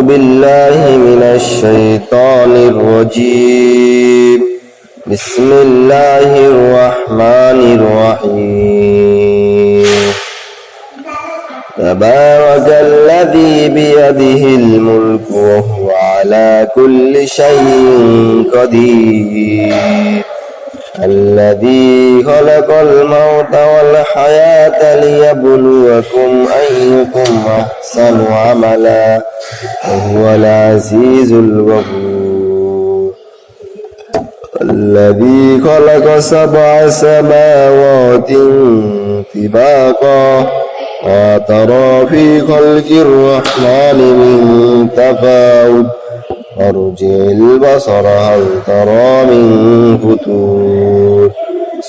بالله من الشيطان الرجيم. بسم الله الرحمن الرحيم. تبارك الذي بيده الملك وهو على كل شيء قدير. الذي خلق الموت والحياة ليبلوكم أيكم أحسن عملا وهو العزيز الغفور. الذي خلق 7 سماوات طباقا ما ترى في خلق الرحمن من تفاوت ارجع البصر هل ترى من فتور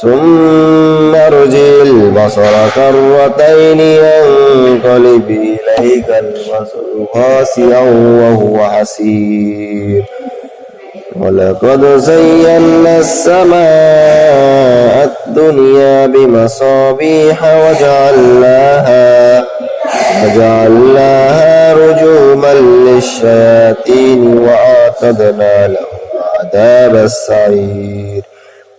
ثم ارجع البصر كرتين ينقلب إليك البصر خاسئا وهو حسير. ولقد زينا السماء الدنيا بمصابيح وجعلناها رجوما للشياطين وأعتدنا لهم عذاب السعير.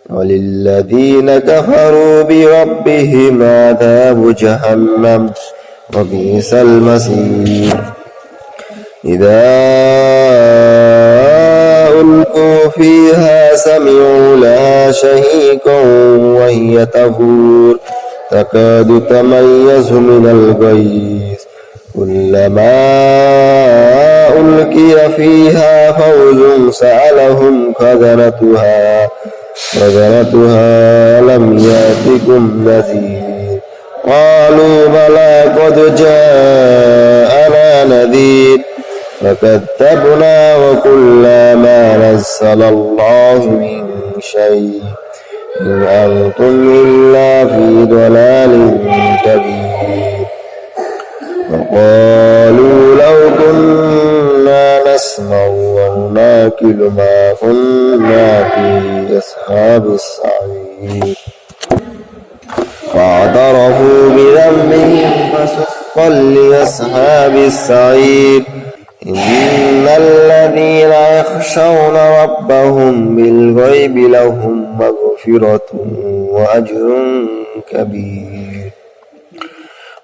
وللذين كفروا بربهم عذاب جهنم وبئس المصير. إذا ألقوا فيها سمعوا لها شهيقا وهي تفور تكاد تميز من الغيظ كلما ألقي فيها فوج سألهم خزنتها ألم يأتكم نذير قالوا بلى قد جاءنا نذير فكذبنا وقلنا ما نزل الله من شيء إن أنتم إلا في ضلال كبير. وقالوا لو كنا نسمع ونعقل ما كنا في أصحاب السعير. فاعترفوا بذنبهم فسحقا لأصحاب السعير. إن الذين يخشون ربهم بالغيب لهم مغفرة وأجر كبير.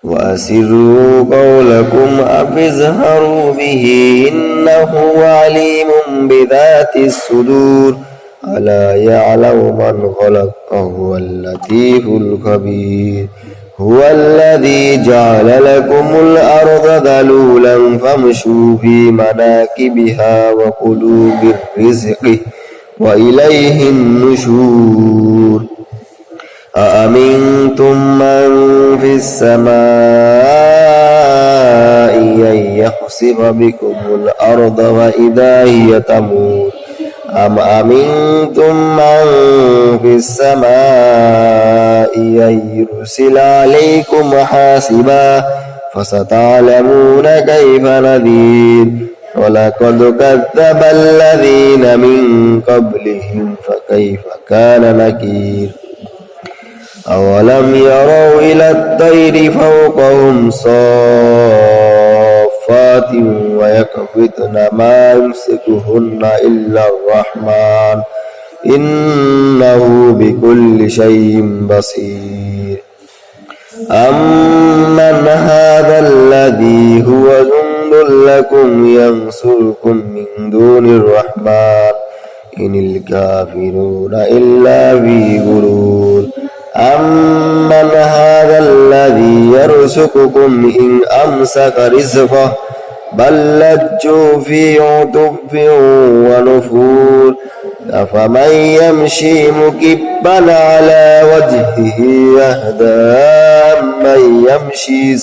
وأسروا قولكم أو اجهروا به إنه عليم بذات الصدور. ألا يعلم من خلق وهو اللطيف الخبير. هو الذي جعل لكم الأرض ذلولا فامشوا في مناكبها وكلوا من رزقه وإليه النشور. أأمنتم من في السماء أن يخسف بكم الأرض وإذا هي تمور أم أمنتم من في السماء أن يرسل عليكم حاسبا فستعلمون كيف نذير. ولقد كذب الذين من قبلهم فكيف كان نكير. أولم يروا إلى الطير فوقهم صافات ويقبضن ما يمسكهن إلا الرحمن إنه بكل شيء بصير. أمن هذا الذي هو جند لكم ينصركم من دون الرحمن إن الكافرون إلا في غرور. أمن هذا الذي يرزقكم إن أمسك رزقه بل لجوا في عتب ونفور. أفمن يمشي مكبا على وجهه يهدى أمن يمشي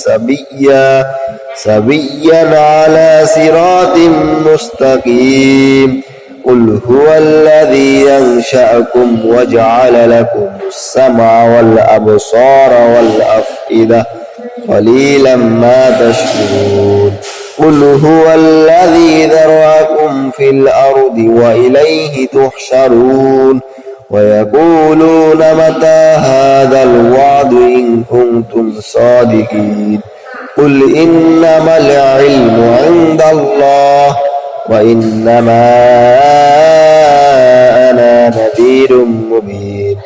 سويا على صراط مستقيم. قل هو الذي ينشأكم وجعل لكم السمع والأبصار والأفئدة قليلا ما تشكرون. قل هو الذي ذرأكم في الأرض وإليه تحشرون. ويقولون متى هذا الوعد إن كنتم صادقين. قل إنما العلم عند الله وإنما أنا نذير مبين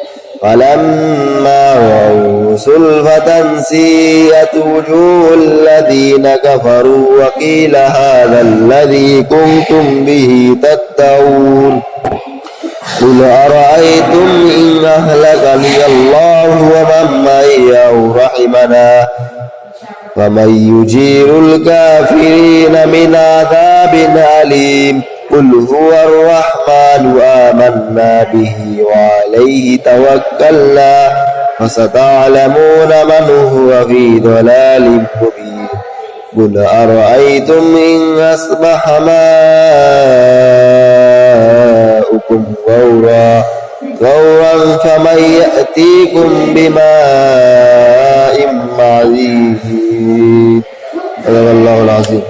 فلما رأوا زلفة سيئت وجوه الذين كفروا وقيل هذا الذي كنتم به تدعون قل أرأيتم إن أهلكني الله ومن معي أو رحمنا فمن يجير الكافرين من عذاب أليم قل هو الرحمن آمنا به وعليه توكلنا فستعلمون من هو في ضلال مبين قل أرأيتم إن أصبح ماؤكم غورا فمن يأتيكم بماء معين. صدق الله العظيم.